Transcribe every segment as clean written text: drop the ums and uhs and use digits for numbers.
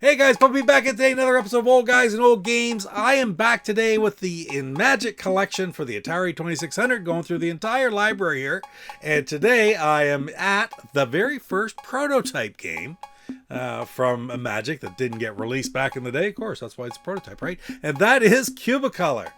Hey guys, put me back in today, another episode of Old Guys and Old Games. I am back today with the Imagic collection for the Atari 2600, going through the entire library here. And today I am at the very first prototype game from Imagic that didn't get released back in the day. Of course, that's why it's a prototype, right? And that is Cubicolor.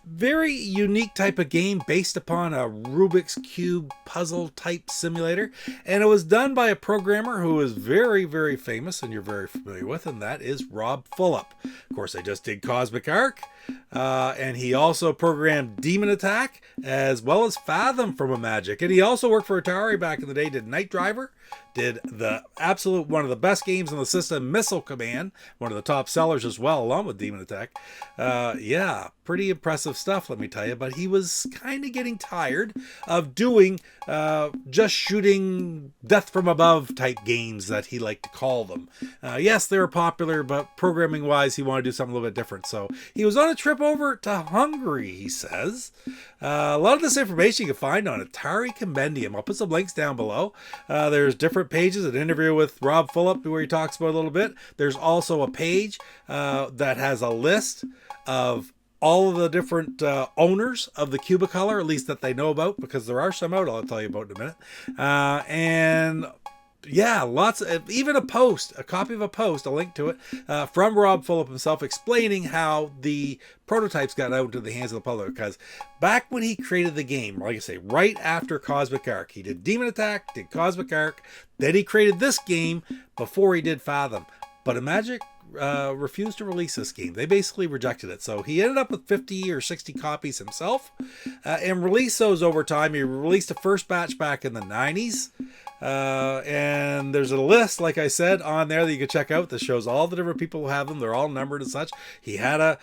Very unique type of game based upon a Rubik's Cube puzzle type simulator. And it was done by a programmer who is very, very famous and you're very familiar with, and that is Rob Fulop. Of course, I just did Cosmic Ark. And he also programmed Demon Attack as well as Fathom from Imagic. And he also worked for Atari back in the day, did Night Driver, did the absolute one of the best games on the system, Missile Command, one of the top sellers as well, along with Demon Attack. Yeah, pretty impressive stuff, let me tell you. But he was kind of getting tired of doing just shooting death from above type games that he liked to call them. Yes, they were popular, but programming wise, he wanted to do something a little bit different. So he was on a trip over to Hungary, he says. A lot of this information you can find on Atari Compendium. I'll put some links down below. There's different pages, an interview with Rob Fulop where he talks about it a little bit. There's also a page that has a list of all of the different owners of the Cubicolor, at least that they know about, because there are some out I'll tell you about in a minute. And yeah, lots of, even a post, a copy of a post, a link to it from Rob Fulop himself explaining how the prototypes got out into the hands of the public. Because back when he created the game, like I say, right after Cosmic Ark, he did Demon Attack, did Cosmic Ark, then he created this game before he did Fathom. But Imagic refused to release this game. They basically rejected it. So he ended up with 50 or 60 copies himself and released those over time. He released the first batch back in the 90s. And there's a list, like I said, on there that you can check out that shows all the different people who have them. They're all numbered and such. He had a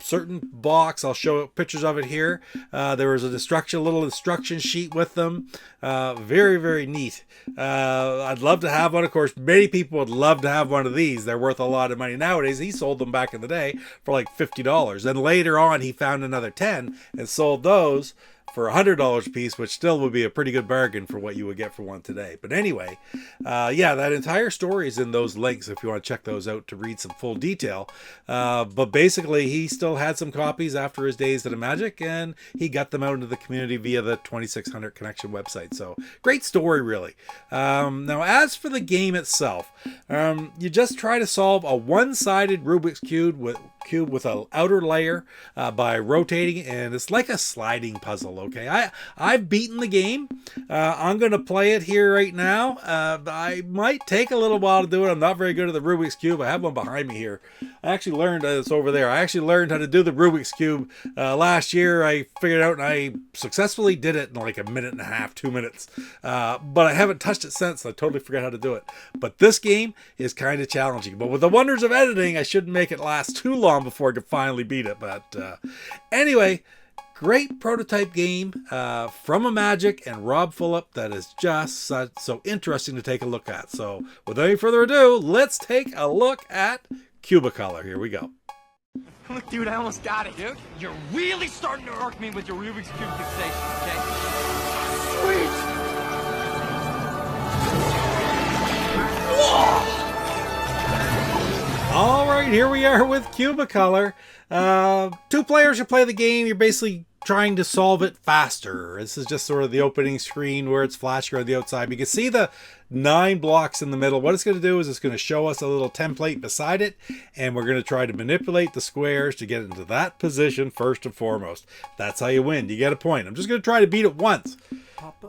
certain box. I'll show pictures of it here. There was a little instruction sheet with them. Very, very neat. I'd love to have one. Of course, many people would love to have one of these. They're worth a lot of money nowadays. He sold them back in the day for like $50. Then later on, he found another 10 and sold those for $100 a piece, which still would be a pretty good bargain for what you would get for one today. But anyway, yeah, that entire story is in those links if you want to check those out to read some full detail. But basically, he still had some copies after his days at Imagic, and he got them out into the community via the 2600 Connection website. So great story, really. Now, as for the game itself, you just try to solve a one-sided Rubik's Cube with an outer layer by rotating, and it's like a sliding puzzle. Okay, I've beaten the game. I'm going to play it here right now. I might take a little while to do it. I'm not very good at the Rubik's Cube. I have one behind me here. I actually learned it's over there. I actually learned how to do the Rubik's Cube last year. I figured it out and I successfully did it in like a minute and a half, 2 minutes. But I haven't touched it since. I totally forgot how to do it. But this game is kind of challenging. But with the wonders of editing, I shouldn't make it last too long before I could finally beat it. But anyway, great prototype game from Imagic and Rob Fulop that is just so interesting to take a look at. So without any further ado, let's take a look at Cubicolor. Here we go. Dude, I almost got it, dude. You're really starting to irk me with your Rubik's Cube fixation, okay? Sweet! Whoa! All right, here we are with Cubicolor. Two players who play the game. You're basically trying to solve it faster. This is just sort of the opening screen where it's flashing on the outside. You can see the 9 blocks in the middle. What it's going to do is it's going to show us a little template beside it, and we're going to try to manipulate the squares to get into that position first and foremost. That's how you win. You get a point. I'm just going to try to beat it once.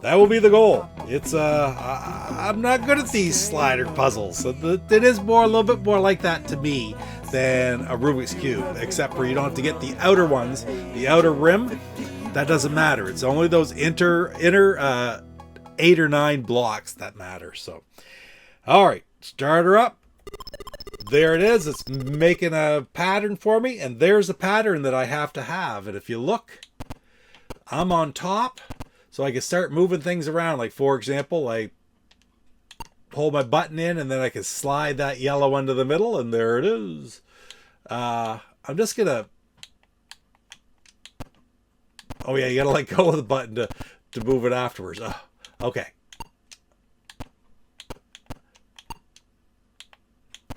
That will be the goal. It's I'm not good at these slider puzzles. It is a little bit more like that to me than a Rubik's Cube, except for you don't have to get the outer ones, the outer rim. That doesn't matter. It's only those inner 8 or 9 blocks that matter. So, all right, start her up. There it is. It's making a pattern for me, and there's a pattern that I have to have. And if you look, I'm on top. So I can start moving things around. Like, for example, I hold my button in and then I can slide that yellow one to the middle, and there it is. I'm just going to... Oh, yeah, you got to let go of the button to move it afterwards. Okay.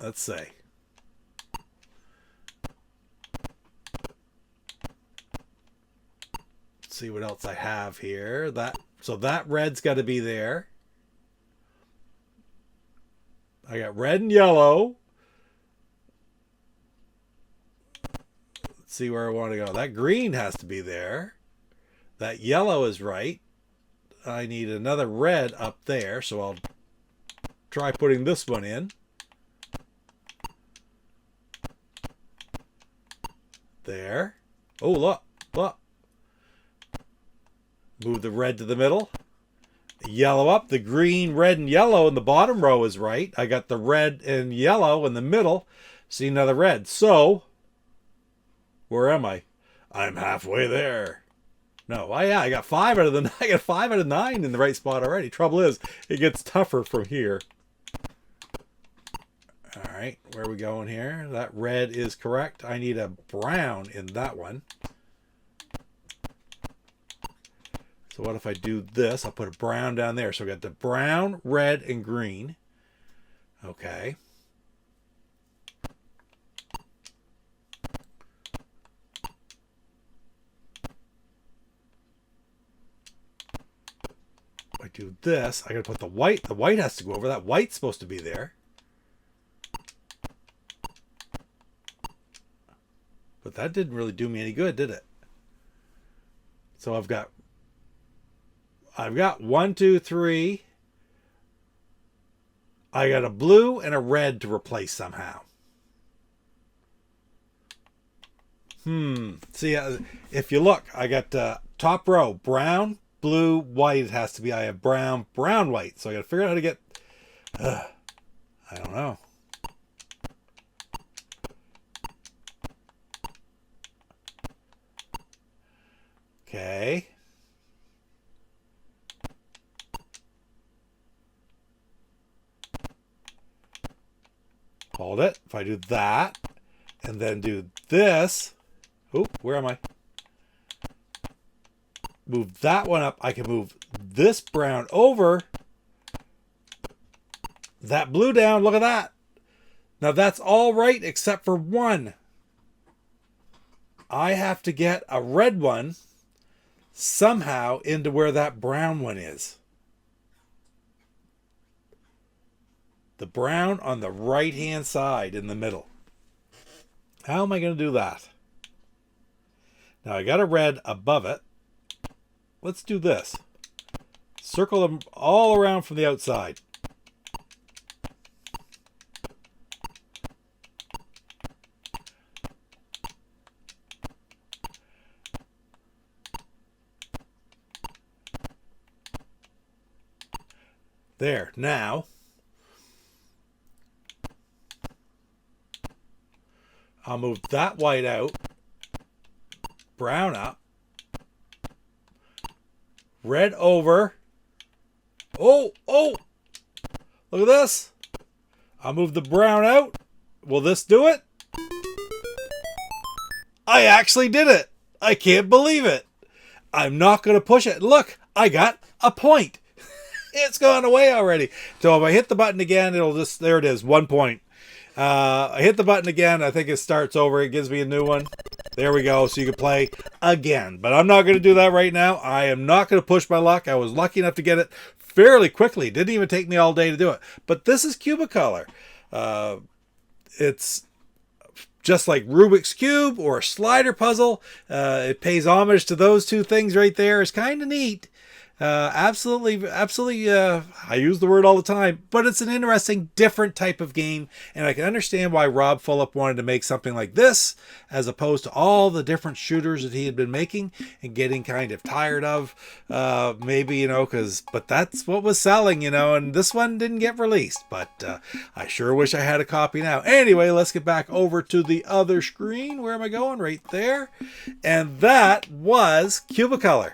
Let's see. Let's see what else I have here. So that red's got to be there. I got red and yellow. Let's see where I want to go. That green has to be there. That yellow is right. I need another red up there, so I'll try putting this one in. There. Oh, look, look. Move the red to the middle. Yellow up. The green, red, and yellow in the bottom row is right. I got the red and yellow in the middle. See another red. So, where am I? I'm halfway there. No, yeah, I got 5 out of the I got 5 out of 9 in the right spot already. Trouble is, it gets tougher from here. All right, where are we going here? That red is correct. I need a brown in that one. So what if I do this? I'll put a brown down there. So I got the brown, red, and green. Okay. If I do this, I gotta put the white. The white has to go over. That white's supposed to be there. But that didn't really do me any good, did it? So I've got 1, 2, 3. I got a blue and a red to replace somehow. See, if you look, I got top row, brown, blue, white. It has to be. I have brown, brown, white. So I got to figure out how to get. I don't know. Okay. Hold it. If I do that and then do this. Oh, where am I? Move that one up. I can move this brown over. That blue down. Look at that. Now that's all right except for one. I have to get a red one somehow into where that brown one is. The brown on the right hand side in the middle. How am I going to do that? Now I got a red above it. Let's do this. Circle them all around from the outside. There. Now, I'll move that white out, brown up, red over. Oh, look at this. I'll move the brown out. Will this do it? I actually did it. I can't believe it. I'm not going to push it. Look, I got a point. It's gone away already. So if I hit the button again, it'll just, there it is, 1 point. I hit the button again. I think it starts over. It gives me a new one. There we go. So you can play again. But I'm not going to do that right now. I am not going to push my luck. I was lucky enough to get it fairly quickly. It didn't even take me all day to do it. But this is Cubicolor. It's just like Rubik's Cube or a slider puzzle. It pays homage to those two things right there. It's kind of neat. Absolutely. I use the word all the time, but it's an interesting, different type of game, and I can understand why Rob Fulop wanted to make something like this, as opposed to all the different shooters that he had been making and getting kind of tired of, maybe, but that's what was selling, and this one didn't get released, but I sure wish I had a copy now. Anyway, let's get back over to the other screen. Where am I going? Right there. And that was Cubicolor.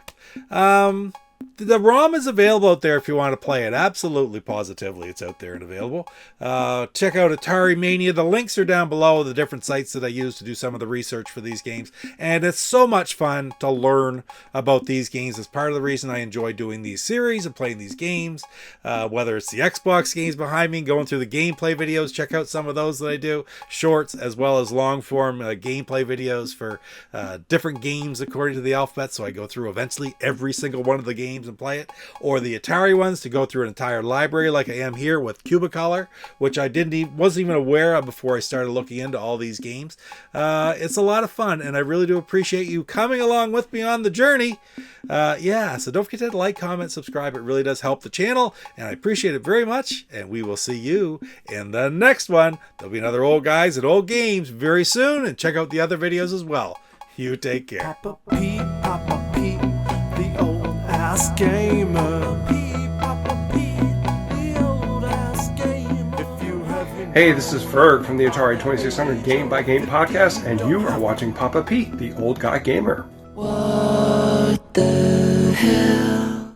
the ROM is available out there if you want to play it. Absolutely, positively, it's out there and available. Check out Atari Mania. The links are down below, the different sites that I use to do some of the research for these games. And it's so much fun to learn about these games. It's part of the reason I enjoy doing these series and playing these games. Whether it's the Xbox games behind me, going through the gameplay videos, check out some of those that I do. Shorts as well as long-form gameplay videos for different games according to the alphabet. So I go through eventually every single one of the games and play it, or the Atari ones to go through an entire library like I am here with Cubicolor, which I wasn't even aware of before I started looking into all these games. It's a lot of fun, and I really do appreciate you coming along with me on the journey. So don't forget to like, comment, subscribe. It really does help the channel, and I appreciate it very much, and we will see you in the next one. There'll be another Old Guys and Old Games very soon, and check out the other videos as well. You take care. Papa Pete, the old ass gamer. Papa Pete, the old ass gamer. If you have Hey, this is Ferg from the Atari 2600 Game by Game podcast, and you are watching Papa Pete, the old guy gamer. What the hell?